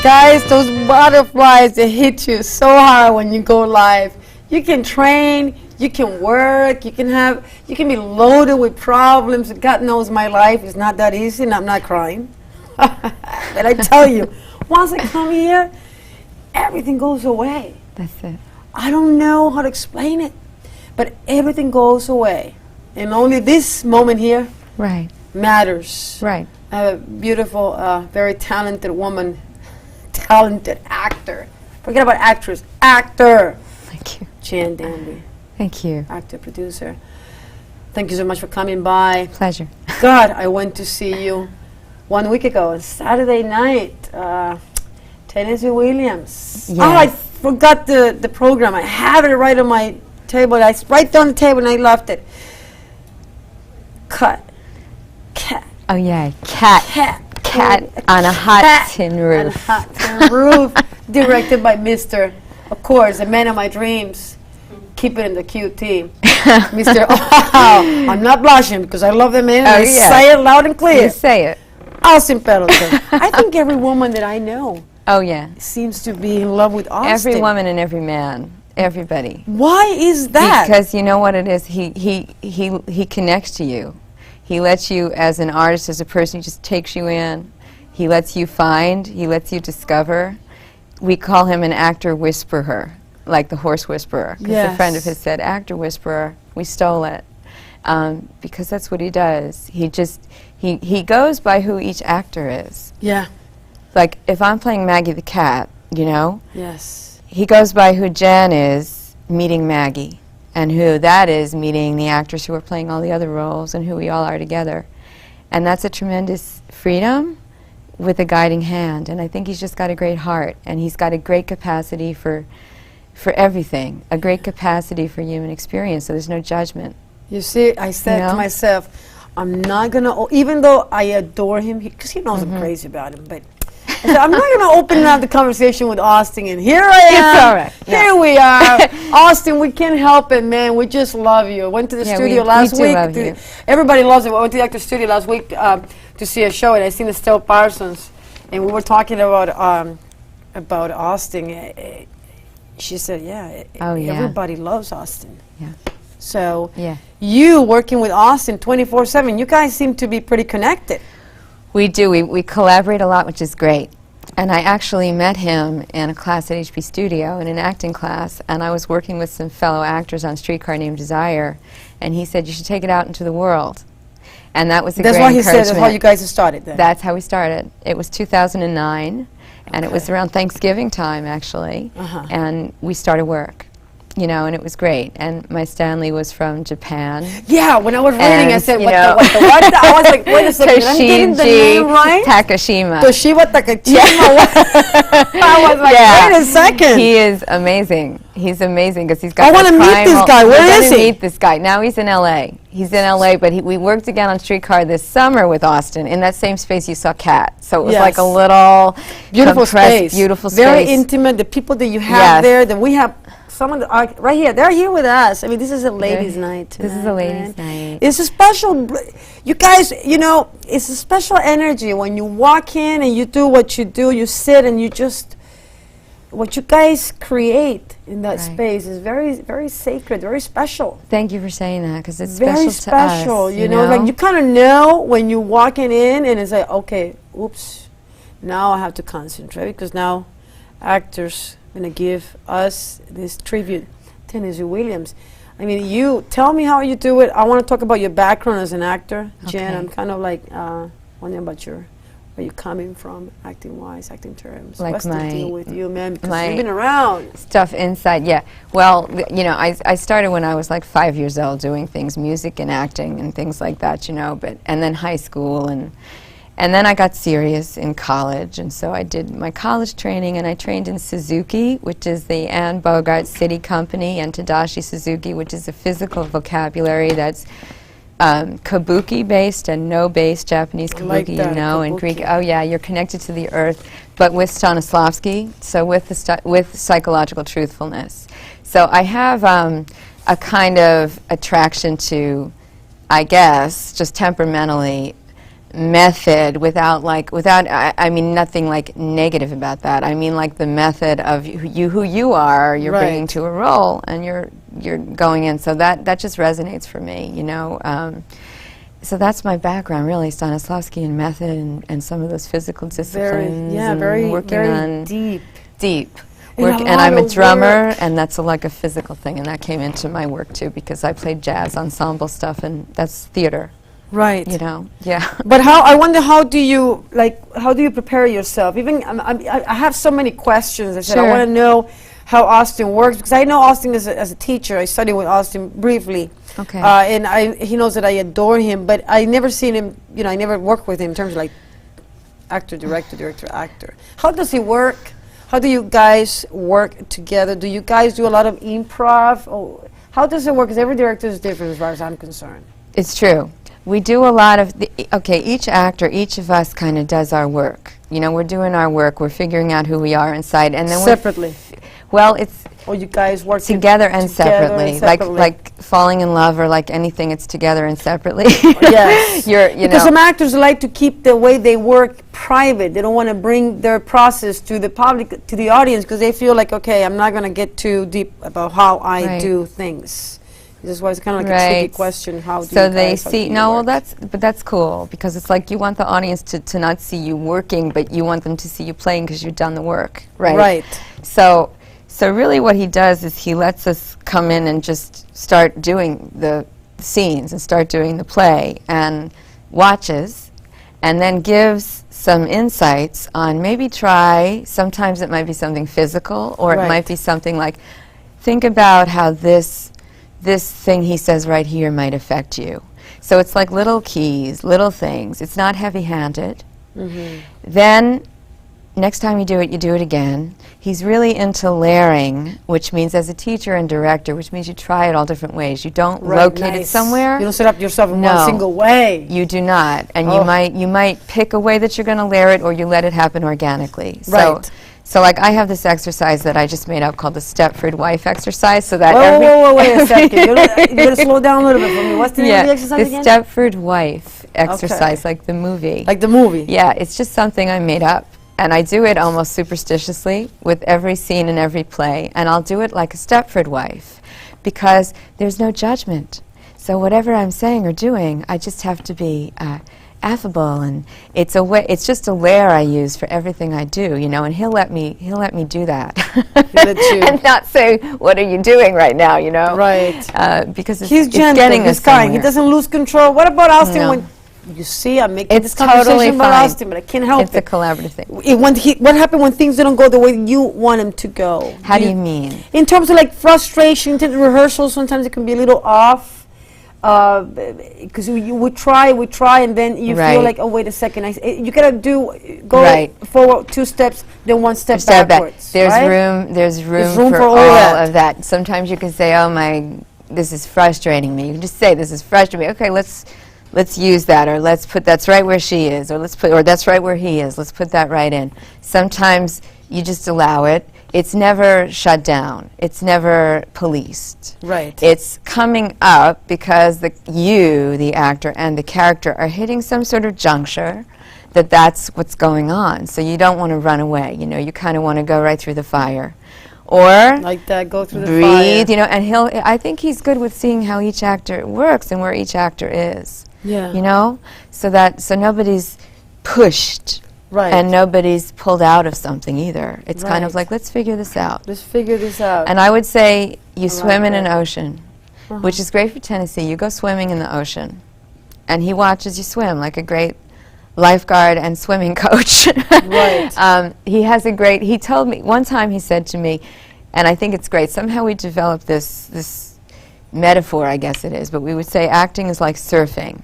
Guys, those butterflies, they hit you so hard when you go live. You can train, you can work, you can be loaded with problems. God knows my life is not that easy, and I'm not crying. But I tell you, once I come here, everything goes away. That's it. I don't know how to explain it, but everything goes away. And only this moment here matters. Right. I have a beautiful, very talented woman, talented actor. Forget about actress, actor. Thank you. Jan Danby. Thank you. Actor, producer. Thank you so much for coming by. Pleasure. God, I went to see you 1 week ago, Saturday night, Tennessee Williams. Yes. Oh, I forgot the program. I have it right on my table. Right down the table and I left it. Cat. Oh yeah, cat on a hot tin roof. On a hot tin roof. Directed by Mr. Of course, the man of my dreams. Keep it in the QT. Mr. Oh, I'm not blushing because I love the man. I say it loud and clear. You say it. Austin Pendleton. I think every woman that I know seems to be in love with Austin. Every woman and every man. Everybody. Why is that? Because you know what it is? He connects to you. He lets you, as an artist, as a person, he just takes you in. He lets you find, he lets you discover. We call him an actor whisperer, like the horse whisperer. Because a friend of his said, actor whisperer, we stole it. Because that's what he does. He goes by who each actor is. Yeah. Like, if I'm playing Maggie the cat, you know? Yes. He goes by who Jan is meeting Maggie. And who that is meeting the actors who are playing all the other roles and who we all are together. And that's a tremendous freedom with a guiding hand. And I think he's just got a great heart. And he's got a great capacity for everything, a great capacity for human experience, so there's no judgment. You see, I said to myself, I'm not going to, even though I adore him, because he knows I'm crazy about him, but I said, I'm not going to open up the conversation with Austin, and here I am. It's all right. Here we are. Austin, we can't help it, man. We just love you. Went to the studio last week. Everybody loves it. I went to the actor studio last week to see a show, and I seen Estelle Parsons, and we were talking about Austin. She said, everybody loves Austin. Yeah. So you working with Austin 24/7, you guys seem to be pretty connected. We do. We collaborate a lot, which is great. And I actually met him in a class at HP Studio, in an acting class, and I was working with some fellow actors on Streetcar Named Desire, and he said, you should take it out into the world. And that was a great encouragement. That's what he said, that's how you guys started then. That's how we started. It was 2009, and it was around Thanksgiving time, actually, and we started work. You know, and it was great. And my Stanley was from Japan. Yeah, when I was reading, I said, what the? I was like, wait a second, I'm getting the name right? Takashima. Toshiba Takashima. I was like, wait a second. He is amazing. He's amazing because he's got I want to meet this guy. Where is he? Meet this guy. Now he's in L.A. He's in L.A., but we worked again on Streetcar this summer with Austin in that same space you saw Cat. So it was like a little beautiful space. Beautiful space. Very intimate. The people that you have there, that we have. Some of the right here, they're here with us. I mean, this is a ladies' night tonight. This is a ladies' night. It's a special, you guys, you know, it's a special energy when you walk in and you do what you do, you sit and you just, what you guys create in that space is very, very sacred, very special. Thank you for saying that, because it's very special, you know, like you kind of know when you're walking in and it's like, okay, oops, now I have to concentrate because now actors going to give us this tribute, Tennessee Williams. I mean, you tell me how you do it. I want to talk about your background as an actor, Jen. I'm kind of like wondering about where you're coming from, acting-wise, acting terms. Like what's the deal with you, man? Because you've been around. Stuff inside, yeah. Well, you know, I started when I was like 5 years old doing things, music and acting and things like that, you know. And then high school and then I got serious in college, and so I did my college training, and I trained in Suzuki, which is the Anne Bogart City Company, and Tadashi Suzuki, which is a physical vocabulary that's kabuki-based and no-based Japanese kabuki, you know, and Greek. Oh yeah, you're connected to the earth, but with Stanislavski, so with psychological truthfulness. So I have a kind of attraction to, I guess, just temperamentally, method, I mean nothing like negative about that. I mean like the method of who you are, you're bringing to a role, and you're going in. So that just resonates for me, you know. So that's my background, really, Stanislavski and method and some of those physical disciplines. Very working on deep. And I'm a drummer, and that's like a physical thing, and that came into my work too, because I played jazz ensemble stuff, and that's theater. Right. You know, yeah. But I wonder, how do you prepare yourself? Even I have so many questions. I said, I want to know how Austin works, because I know Austin as a teacher. I studied with Austin briefly. Okay. And he knows that I adore him, but I never seen him, you know, I never worked with him in terms of like actor, director, actor. How does he work? How do you guys work together? Do you guys do a lot of improv? Or how does it work? Because every director is different as far as I'm concerned. It's true. We do a lot of, each actor, each of us kind of does our work. You know, we're doing our work, we're figuring out who we are inside, and then separately. Well, it's... Or you guys work together and separately. Like falling in love, or like anything, it's together and separately. Yes. Because some actors like to keep the way they work private. They don't want to bring their process to the public, to the audience, because they feel like, okay, I'm not going to get too deep about how I do things. This is why it's kind of like a tricky question. How do so you they guys, see, no, well, that's cool, because it's like you want the audience to not see you working, but you want them to see you playing because you've done the work, right? Right. So really what he does is he lets us come in and just start doing the scenes and start doing the play, and watches, and then gives some insights on maybe sometimes it might be something physical, or it might be something like, think about how this thing he says right here might affect you. So it's like little keys, little things. It's not heavy-handed. Mm-hmm. Then next time you do it again. He's really into layering, which means as a teacher and director, which means you try it all different ways. You don't locate it somewhere. You don't set up yourself in one single way. You do not. And you might pick a way that you're going to layer it, or you let it happen organically. So like I have this exercise that I just made up called the Stepford wife exercise, so that whoa, wait a second. You're going to slow down a little bit for me. What's the name of the exercise again? The Stepford wife exercise, like the movie. Like the movie? Yeah, it's just something I made up. And I do it almost superstitiously with every scene in every play. And I'll do it like a Stepford wife, because there's no judgment. So whatever I'm saying or doing, I just have to be affable, and it's just a layer I use for everything I do, you know. And he'll let me do that, and not say, "What are you doing right now?" You know, right? Because he's gentle, he's kind. He doesn't lose control. What about Austin? No. When you see, I'm making this conversation about Austin, but I can't help it. It's a collaborative thing. What happened when things didn't go the way you want them to go? How do you mean? In terms of like frustration, in terms of rehearsals, sometimes it can be a little off. Because we try, and then you feel like, oh, wait a second, you gotta go forward 2 steps, then 1 step backwards. There's room for all of that. Sometimes you can say, oh this is frustrating me. You can just say, this is frustrating me. Okay, let's use that, or let's put that's right where she is, or that's right where he is. Let's put that right in. Sometimes you just allow it. It's never shut down. It's never policed. Right. It's coming up because the actor, and the character are hitting some sort of juncture that's what's going on. So you don't want to run away. You know, you kind of want to go right through the fire. Or like that, go through the fire. Breathe, you know, and I think he's good with seeing how each actor works and where each actor is. Yeah. You know? So nobody's pushed. Right. And nobody's pulled out of something either. It's kind of like, let's figure this out. Let's figure this out. And I would say you swim in an ocean, which is great for Tennessee. You go swimming in the ocean, and he watches you swim like a great lifeguard and swimming coach. Right. He told me, one time he said to me, and I think it's great, somehow we developed this metaphor, I guess it is, but we would say acting is like surfing.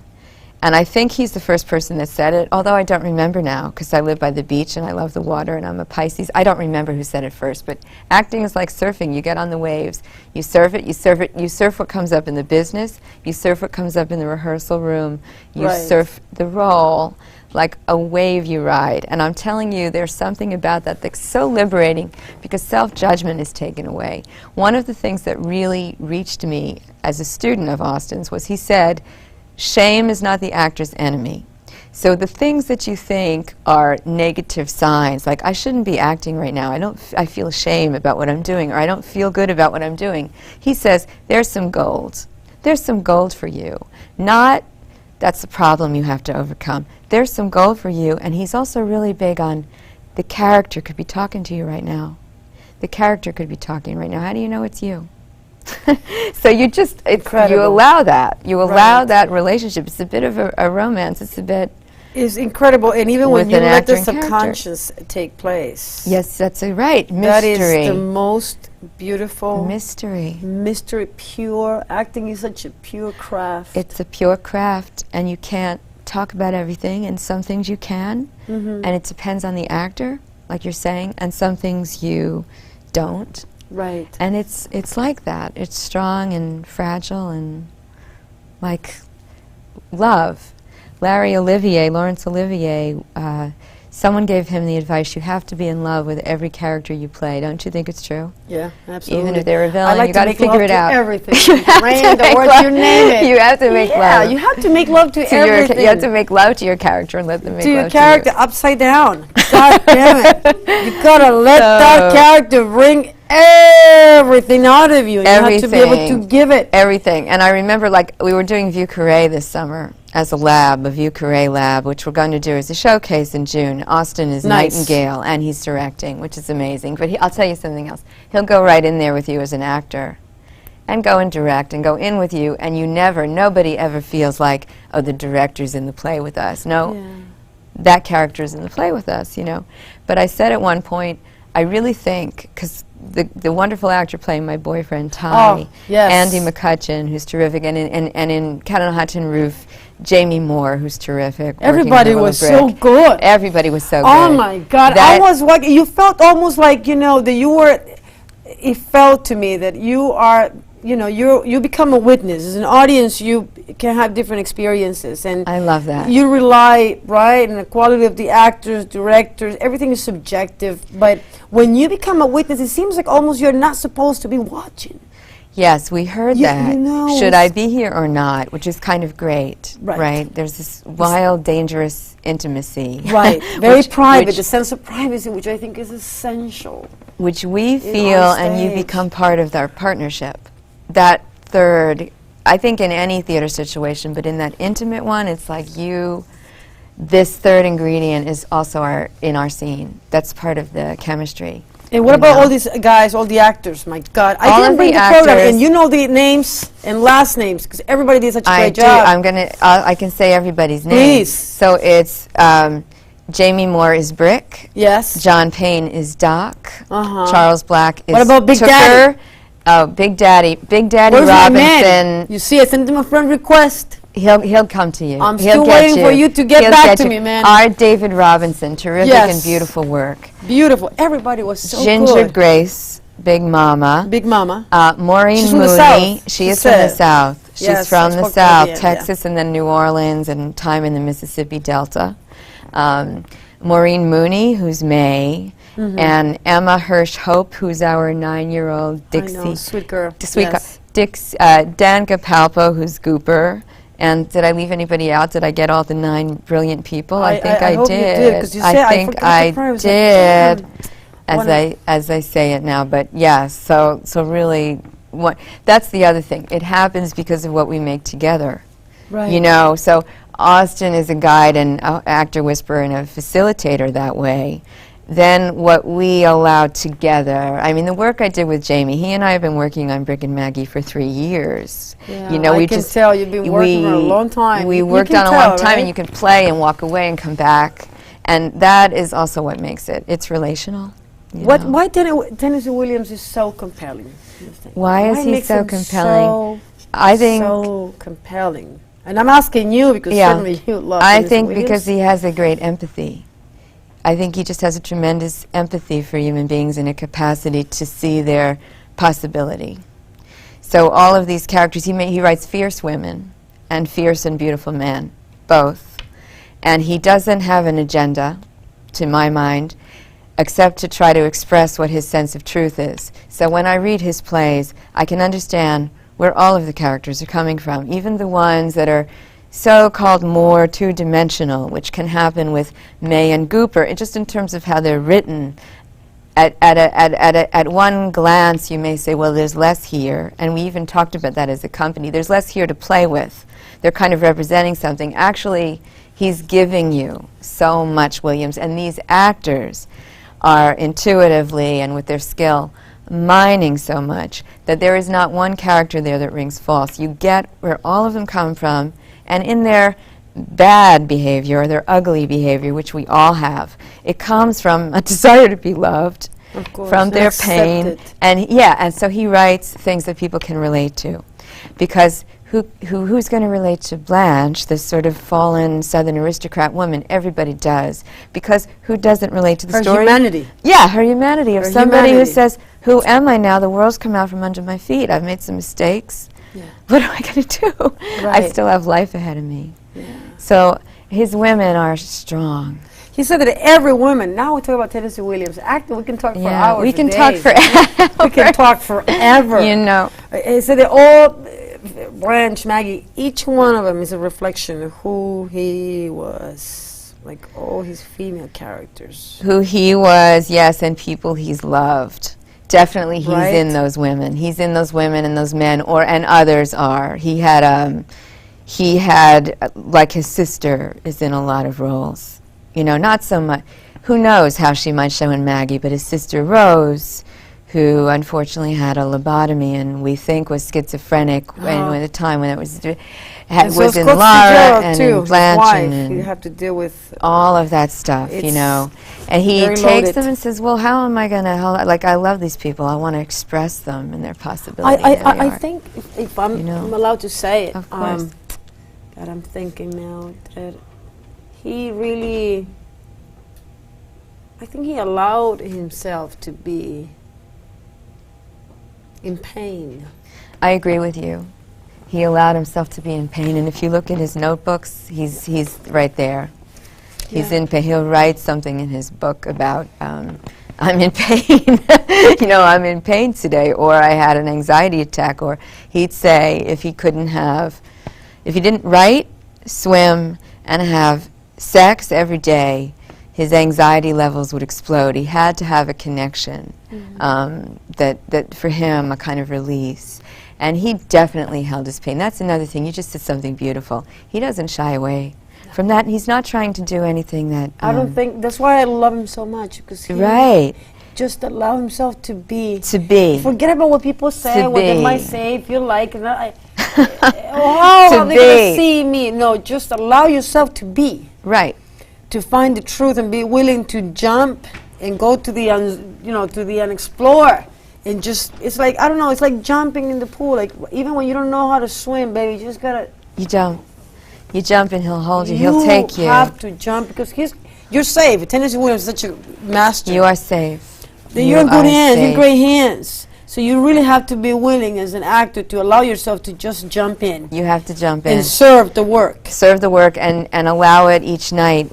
And I think he's the first person that said it, although I don't remember now, because I live by the beach and I love the water and I'm a Pisces. I don't remember who said it first, but acting is like surfing. You get on the waves, you surf it, you surf what comes up in the business, you surf what comes up in the rehearsal room, you surf the role like a wave you ride. And I'm telling you, there's something about that that's so liberating, because self-judgment is taken away. One of the things that really reached me as a student of Austin's was he said, shame is not the actor's enemy. So the things that you think are negative signs, like I shouldn't be acting right now, I feel shame about what I'm doing, or I don't feel good about what I'm doing. He says, there's some gold. There's some gold for you. Not, that's the problem you have to overcome. There's some gold for you, and he's also really big on the character could be talking to you right now. The character could be talking right now. How do you know it's you? So you just, you allow that. You allow that relationship. It's a bit of a romance. It's a bit... It's incredible. And even when you let the subconscious take place. Yes, that's right. Mystery. That is the most beautiful... Mystery. Mystery, pure. Acting is such a pure craft. It's a pure craft, and you can't talk about everything, and some things you can, and it depends on the actor, like you're saying, and some things you don't. Right. And it's like that. It's strong and fragile and like love. Laurence Olivier, someone gave him the advice, you have to be in love with every character you play. Don't you think it's true? Yeah, absolutely. Even if they're a villain, like you got to figure it out. Everything. You name it. You have to make love. Yeah, you have to make love to everything. You have to make love to your character and let them make love to your character you. upside down. God damn it. You gotta let that character bring everything out of you. You have to be able to give it. Everything. And I remember, like, we were doing Vieux Carré this summer as a lab, a Vieux Carré lab, which we're going to do as a showcase in June. Austin is Nightingale, and he's directing, which is amazing. But I'll tell you something else. He'll go right in there with you as an actor and go and direct and go in with you, and nobody ever feels like, oh, the director's in the play with us. No, that character's in the play with us, you know. But I said at one point, I really think, because the wonderful actor playing my boyfriend, Ty, Andy McCutcheon, who's terrific, and in Cat on a Hot Tin Roof, Jamie Moore, who's terrific. Everybody was so good. Everybody was so good. Oh my God. I was like, you felt almost like, you know, that you were, it felt to me that you are, you know, you become a witness. As an audience, you can have different experiences. And I love that. You rely, right, on the quality of the actors, directors, everything is subjective. But when you become a witness, it seems like almost you're not supposed to be watching. Yes, we heard that. You know, should I be here or not? Which is kind of great, right? There's this wild, dangerous intimacy. Right, very private, the sense of privacy, which I think is essential. Which we feel, and you become part of our partnership. That third, I think in any theater situation, but in that intimate one, it's like this third ingredient is also in our scene. That's part of the chemistry. And what about all these guys, all the actors? My God, I didn't bring the program, and you know the names and last names because everybody did such a great job. I can say everybody's name. Please. So it's Jamie Moore is Brick. Yes. John Payne is Doc. Charles Black is What about Big Tooker. Daddy? Oh, Big Daddy Where's Robinson. My man? You see, I sent him a friend request. He'll come to you. I'm still waiting for you to get back to me, man. Our David Robinson, terrific and beautiful work. Beautiful. Everybody was so Ginger good. Grace, Big Mama. Big Mama. Maureen Mooney. She is from the South. She's from the South, Texas, and then New Orleans, and time in the Mississippi Delta. Maureen Mooney, who's May. And Emma Hirsch Hope, who's our 9-year-old Dixie. I know, sweet girl. Dan Capalpo, who's Gooper. And did I leave anybody out? Did I get all the 9 brilliant people? I think I did. I think I did. As I say it now, but yes. So really, that's the other thing. It happens because of what we make together. Right. You know. So Austin is a guide and actor whisperer and a facilitator that way. Then what we allowed together, I mean, the work I did with Jamie, he and I have been working on Brick and Maggie for 3 years. Yeah, you know, I can tell you've been working for a long time. We worked on a long time, and you can play and walk away and come back. And that is also what makes it. It's relational. Why Tennessee Williams is so compelling? Why is he so compelling? I think so compelling. And I'm asking you because certainly you love Tennessee Williams. Because he has a great empathy. I think he just has a tremendous empathy for human beings and a capacity to see their possibility. So all of these characters, he writes fierce women and fierce and beautiful men, both. And he doesn't have an agenda, to my mind, except to try to express what his sense of truth is. So when I read his plays, I can understand where all of the characters are coming from, even the ones that are so-called more two-dimensional, which can happen with May and Gooper, just in terms of how they're written. At one glance, you may say, well, there's less here, and we even talked about that as a company. There's less here to play with. They're kind of representing something. Actually, he's giving you so much, Williams, and these actors are intuitively and with their skill mining so much that there is not one character there that rings false. You get where all of them come from, and in their bad behavior or their ugly behavior, which we all have, it comes from a desire to be loved, from their pain, and so he writes things that people can relate to, because who's going to relate to Blanche, this sort of fallen Southern aristocrat woman? Everybody does, because who doesn't relate to the story? Her humanity. Yeah, her humanity of somebody who says, "Who am I now? The world's come out from under my feet. I've made some mistakes. Yeah. What am I going to do? Right. I still have life ahead of me." Yeah. So his women are strong. He said that every woman, now we talk about Tennessee Williams, acting, we can talk for hours. We can talk forever. We can talk forever. You know. He said that all, Blanche, Maggie, each one of them is a reflection of who he was, like all his female characters. Who he was, yes, and people he's loved. Definitely he's in those women. He's in those women and those men, and others are. He had, like his sister is in a lot of roles. You know, not so much, who knows how she might show in Maggie, but his sister Rose, who unfortunately had a lobotomy and we think was schizophrenic at the time when it was, was in Lara and in Blanche and you have to deal with all of that stuff, you know. And he takes them and says, well, how am I going to, like, I love these people. I want to express them and their possibility. I think, if I'm allowed to say it, of course. God, I'm thinking now that he really, I think he allowed himself to be in pain. I agree with you. He allowed himself to be in pain, and if you look at his notebooks, he's right there. He's in pain. He'll write something in his book about, I'm in pain, you know, I'm in pain today, or I had an anxiety attack, or he'd say if he didn't write, swim, and have sex every day, his anxiety levels would explode. He had to have a connection, that for him, a kind of release. And he definitely held his pain. That's another thing. You just said something beautiful. He doesn't shy away from that. He's not trying to do anything that... I don't think... That's why I love him so much, because he just allow himself to be. To be. Forget about what people say, what they might say, if you like. And how are they going to see me? No, just allow yourself to be. Right. To find the truth and be willing to jump and go to the unexplored. And just, it's like, I don't know, it's like jumping in the pool. Like, even when you don't know how to swim, baby, you just gotta... You jump. You jump and he'll hold you. He'll take you. You have to jump because you're safe. Tennessee Williams is such a master. You are safe. You're in good hands, in great hands. So you really have to be willing as an actor to allow yourself to just jump in. You have to jump in. And serve the work. Serve the work and allow it each night.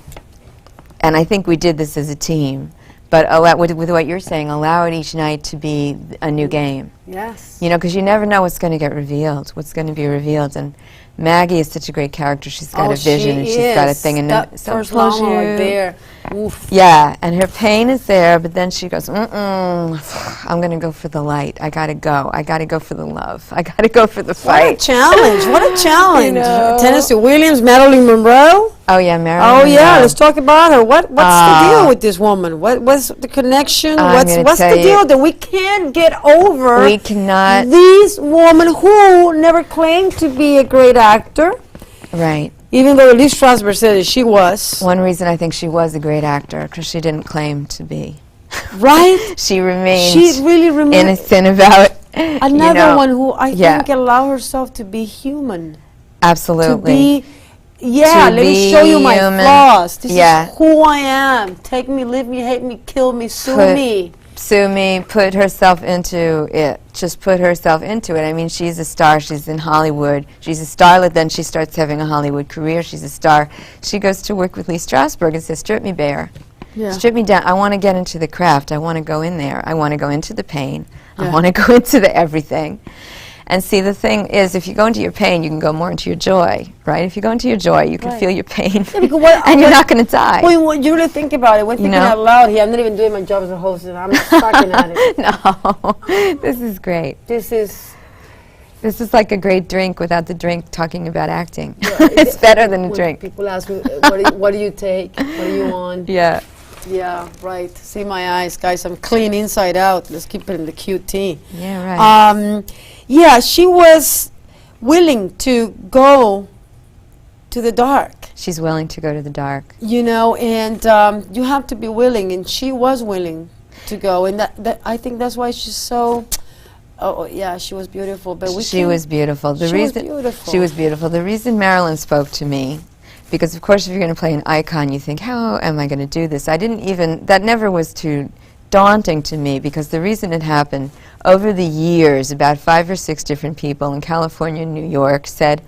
And I think we did this as a team. But with what you're saying, allow it each night to be a new game. Yes. You know, because you never know what's going to get revealed, what's going to be revealed. And Maggie is such a great character. She's got a vision and she's got a thing. And that first line right there. Oof. Yeah, and her pain is there, but then she goes, I'm going to go for the light. I got to go. I got to go for the love. I got to go for the fight. What a challenge. What a challenge. You know? Tennessee Williams, Marilyn Monroe. Oh, yeah, Marilyn Monroe. Oh, yeah, let's talk about her. What's the deal with this woman? What's the connection? What's the deal that we can't get over? We cannot. These women who never claimed to be a great actor. Right. Even though Lee Strasberg said that she was. One reason I think she was a great actor, because she didn't claim to be. Right? She remained innocent about another one who I think allowed herself to be human. Absolutely. Let me show you my flaws. This is who I am. Take me, leave me, hate me, kill me, sue me. Sue me, put herself into it. Just put herself into it. I mean, she's a star. She's in Hollywood. She's a starlet. Then she starts having a Hollywood career. She's a star. She goes to work with Lee Strasberg and says, strip me bare. Yeah. Strip me down. I want to get into the craft. I want to go in there. I want to go into the pain. I want to go into the everything. And see, the thing is, if you go into your pain, you can go more into your joy, right? If you go into your joy, you can feel your pain, and you're not going to die. Well, you really think about it. We're thinking out loud here. I'm not even doing my job as a host, and I'm sucking at it. No, this is great. This is like a great drink without the drink talking about acting. Yeah, it's better than a drink. People ask me, what do you take? What do you want? Yeah. Yeah, right. See my eyes, guys. I'm clean inside out. Let's keep it in the QT. Yeah, right. Yeah, she was willing to go to the dark. She's willing to go to the dark. You know, and you have to be willing, and she was willing to go. And that I think that's why she's so... Oh, yeah, she was beautiful. But she was beautiful. She was beautiful. The reason Marilyn spoke to me, because of course if you're going to play an icon, you think, how am I going to do this? I didn't even, that never was too daunting to me, because the reason it happened, over the years, about 5 or 6 different people in California and New York said,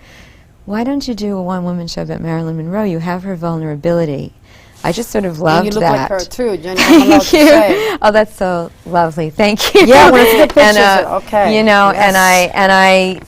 why don't you do a one-woman show about Marilyn Monroe? You have her vulnerability. I just sort of loved that. And you look like her too, Jenny. Thank you. Oh, that's so lovely. Thank you. Yeah, when I see the pictures, okay. You know, yes.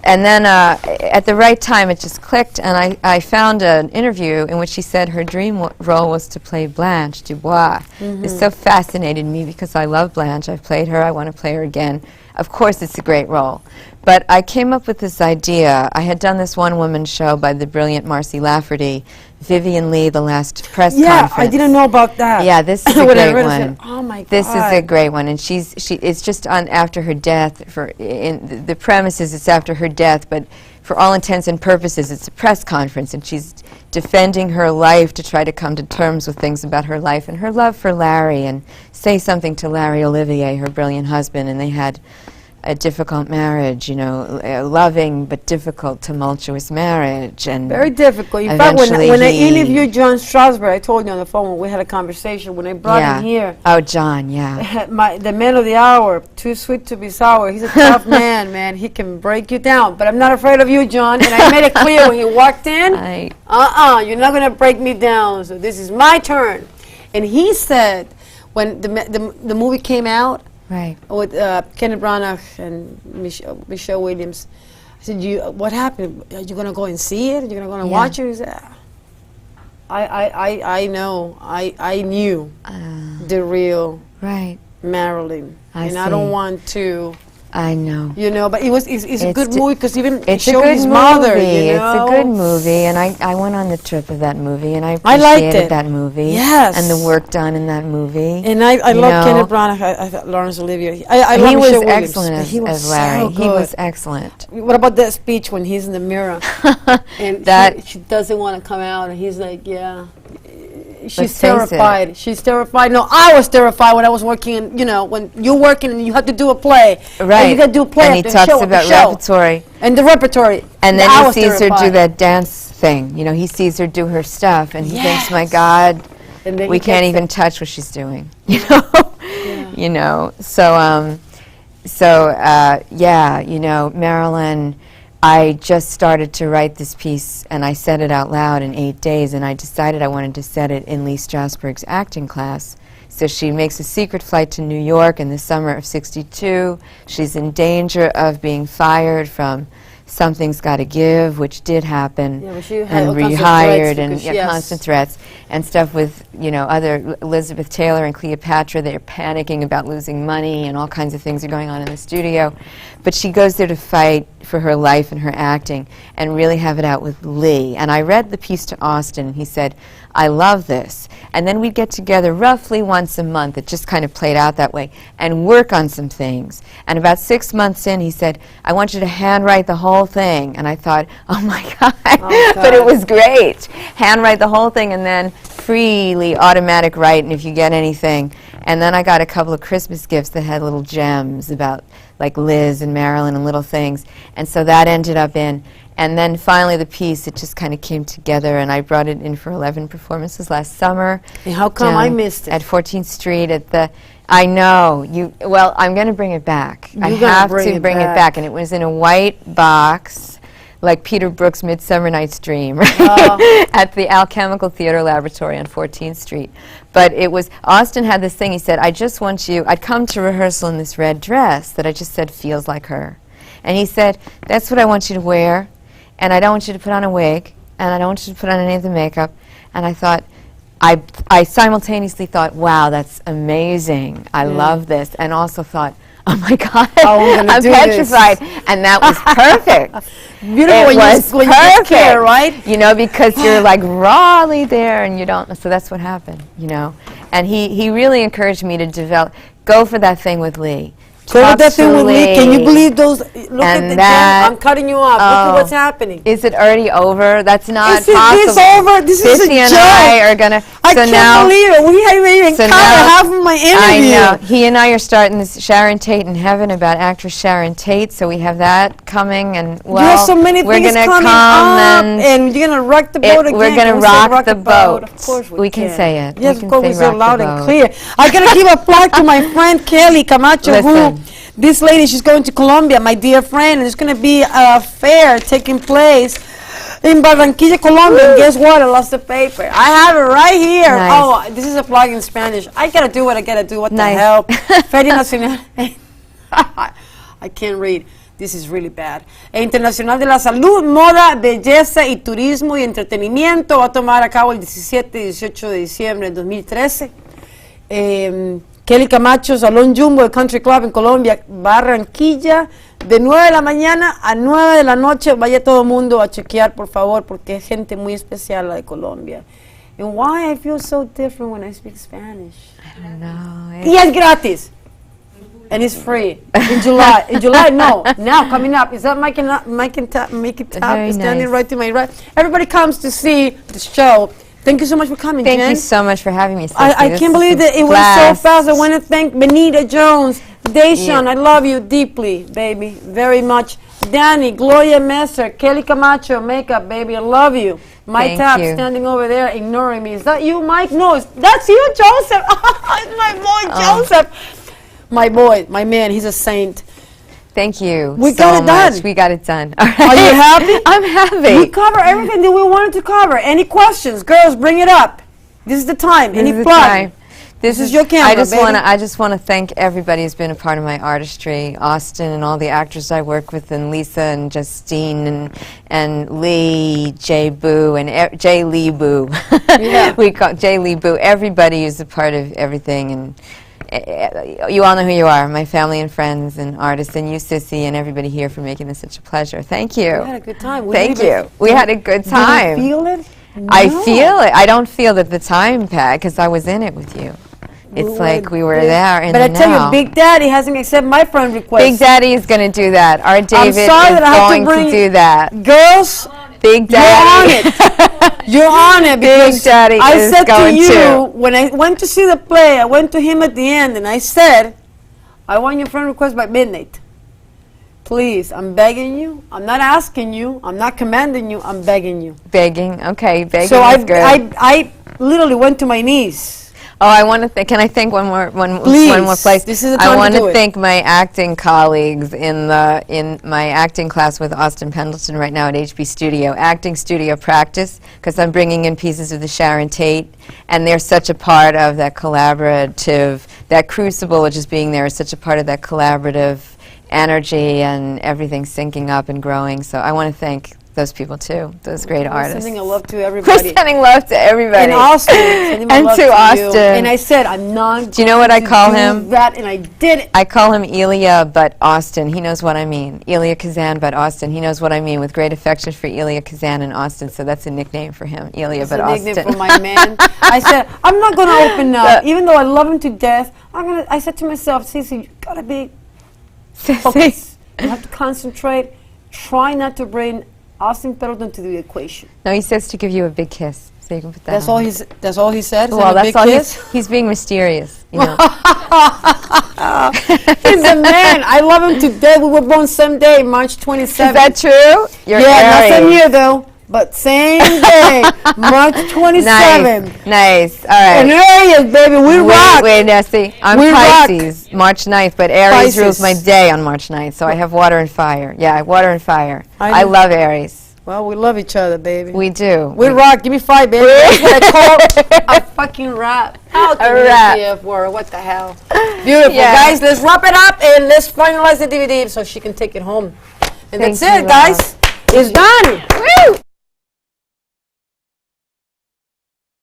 And then at the right time, it just clicked, and I found an interview in which she said her dream role was to play Blanche Dubois. This so fascinated me because I love Blanche. I've played her. I want to play her again. Of course, it's a great role. But I came up with this idea. I had done this one-woman show by the brilliant Marcy Lafferty, Vivian Lee, The Last Press Conference. Yeah, I didn't know about that. Yeah, this is a great one. Said, oh my God. This is a great one, and it's just on after her death. The premise is it's after her death, but for all intents and purposes, it's a press conference, and she's defending her life to try to come to terms with things about her life and her love for Larry, and say something to Larry Olivier, her brilliant husband, and they had a difficult marriage, you know, a loving but difficult, tumultuous marriage, and very difficult. In fact, when I interviewed John Strasberg, I told you on the phone when we had a conversation, when I brought him here. Oh, John, yeah. The man of the hour, too sweet to be sour. He's a tough man. He can break you down. But I'm not afraid of you, John. And I made it clear when he walked in, you're not going to break me down. So this is my turn. And he said, when the movie came out, right, with Kenneth Branagh and Michelle Williams, I said, what happened? Are you going to go and see it? Are you going to go and watch it? He said, I know. I knew the real Marilyn. I don't want to... I know. You know, but it's a good movie because even it showed his mother. You know? It's a good movie, and I went on the trip of that movie, and I appreciated that movie. Yes. And the work done in that movie. And I love Kenneth Branagh. I thought Laurence Olivier. He was excellent as Larry. He was excellent. What about that speech when he's in the mirror and she doesn't want to come out, and he's like, yeah. She's terrified. She's terrified. No, I was terrified when I was working. You know, when you're working and you have to do a play. Right. And you got to do a play. And he talks about repertory. And the repertory. And then he sees her do that dance thing. You know, he sees her do her stuff, and he thinks, my God, we can't even touch what she's doing. You know. You know. So, yeah. You know, Marilyn. I just started to write this piece, and I said it out loud in 8 days, and I decided I wanted to set it in Lee Strasberg's acting class. So she makes a secret flight to New York in the summer of '62. She's in danger of being fired from Something's Gotta Give, which did happen, and rehired, and constant threats, and stuff with, you know, other Elizabeth Taylor and Cleopatra. They're panicking about losing money, and all kinds of things are going on in the studio. But she goes there to fight for her life and her acting, and really have it out with Lee. And I read the piece to Austin, and he said, I love this. And then we'd get together roughly once a month. It just kind of played out that way, and work on some things. And about 6 months in, he said, I want you to handwrite the whole thing. And I thought, oh my God. But it was great. Handwrite the whole thing, and then freely automatic write, and if you get anything. And then I got a couple of Christmas gifts that had little gems about, like, Liz and Marilyn and little things. And so that ended up in. And then finally the piece, it just kind of came together, and I brought it in for 11 performances last summer. And how come I missed it? At 14th Street at the, I know, well, I'm going to bring it back. I have to bring it back. And it was in a white box, like Peter Brook's Midsummer Night's Dream, right? At the Alchemical Theater Laboratory on 14th Street. But it was, Austin had this thing, he said, I just want you, I'd come to rehearsal in this red dress that I just said feels like her. And he said, that's what I want you to wear, and I don't want you to put on a wig, and I don't want you to put on any of the makeup. And I thought, I simultaneously thought, wow, that's amazing. I love this. And also thought, oh my God, I'm petrified. And that was perfect. Beautiful when you care, right? You know, because you're like rawly there and you don't, so that's what happened, you know. And he really encouraged me to go for that thing with Lee. Go with that thing with Lee. Can you believe those? Look at the gem. I'm cutting you off. Look at what's happening. Is it already over? That's not possible. It's over. This is a joke. And I are going to. I can't believe it. We haven't even covered half of my interview. I know. He and I are starting this Sharon Tate in Heaven about actress Sharon Tate, so we have that coming. And well, you have so many things coming up, and you're going to rock the boat again. We're going to rock the boat. Of course we can say it. Yes, of course, we say loud and clear. I got to give a plug to my friend Kelly Camacho, who. This lady, she's going to Colombia, my dear friend, and there's going to be a fair taking place in Barranquilla, Colombia. And guess what? I lost the paper. I have it right here. Nice. Oh, this is a plug in Spanish. I got to do what I got to do. What the hell? Feria Nacional. I can't read. This is really bad. Internacional de la Salud, Moda, Belleza y Turismo y Entretenimiento va a tomar a cabo el 17 y 18 de diciembre de 2013. Kelly Camacho, Salón Jumbo, el Country Club en Colombia, Barranquilla, de 9 de la mañana a 9 de la noche. Vaya todo el mundo a chequear, por favor, porque es gente muy especial la de Colombia. And why I feel so different when I speak Spanish? I don't know. Y es gratis. And it's free. In July. In July, no. Now, coming up. Is that Mike and Tap? Is standing right to my right. Everybody comes to see the show. Thank you so much for coming, Jen. Thank you so much for having me, Sissy. I can't believe that it went so fast. I want to thank Benita Jones, Deshawn, I love you deeply, baby, very much. Danny, Gloria Messer, Kelly Camacho, makeup, baby, I love you. My Tap standing over there ignoring me. Is that you, Mike? No, that's you, Joseph. It's my boy, Joseph. My boy, my man, he's a saint. Thank you. We got it done. We got it done. Are you happy? I'm happy. We cover everything that we wanted to cover. Any questions? Girls, bring it up. This is the time. Any plug? This is your camera, I just want to thank everybody who's been a part of my artistry. Austin and all the actors I work with, and Lisa and Justine and Lee, Jay Boo, and Jay Lee Boo. Yeah. We call Jay Lee Boo. Everybody who's a part of everything, and you all know who you are, my family and friends and artists, and you, Sissy, and everybody here for making this such a pleasure. Thank you. We had a good time. Thank you. We had a good time. Did you feel it? No. I feel it. I don't feel that the time passed because I was in it with you. It's like we were there in the now. But I tell you, Big Daddy hasn't accepted my friend request. Big Daddy is going to do that. Our David is going to do that. Girls, Big Daddy. You're on it. You're on it. Big Daddy is going to. I said to you, when I went to see the play, I went to him at the end, and I said, I want your friend request by midnight. Please, I'm begging you. I'm not asking you. I'm not commanding you. I'm begging you. Begging, okay. Begging so is good. I literally went to my knees. Oh, I want to. Can I thank one more place? This is the time I want to do to it. thank my acting colleagues in my acting class with Austin Pendleton right now at HB Studio, Acting Studio Practice, because I'm bringing in pieces of the Sharon Tate, and they're such a part of that collaborative, that crucible of just being there is such a part of that collaborative energy and everything syncing up and growing. So I want to thank those people too, those great artists. We're sending love to everybody. We're sending love to everybody. And Austin, sending and love to Austin. You. And I said, I'm not. Do you know what I call him? That, and I did it. I call him Elia, but Austin. He knows what I mean. Elia Kazan, but Austin. He knows what I mean. With great affection for Elia Kazan and Austin, so that's a nickname for him. Elia, but Austin. That's a nickname for my man. I said, I'm not going to open up, even though I love him to death. I said to myself, Sissy, you gotta be focused. You have to concentrate. Try not to bring Austin Pendleton to the equation. No, he says to give you a big kiss, so you can put that. That's all he's. That's all he said. Well, that's all he's being mysterious. You know. He's a man. I love him to death. We were born same day, March 27th. Is that true? You're not same year though, but same day, March 27th. Nice. All right. And Aries, baby, we rock. Wait, now see, I'm Pisces, March 9th, but Aries rules my day on March 9th, so I have water and fire. Yeah, water and fire. I love Aries. Well, we love each other, baby. We do. We rock. Give me 5, baby. That's what I call a fucking rap. How can you say F word? What the hell? Beautiful. Guys, let's wrap it up and let's finalize the DVD so she can take it home. And that's it, guys. It's done. Woo!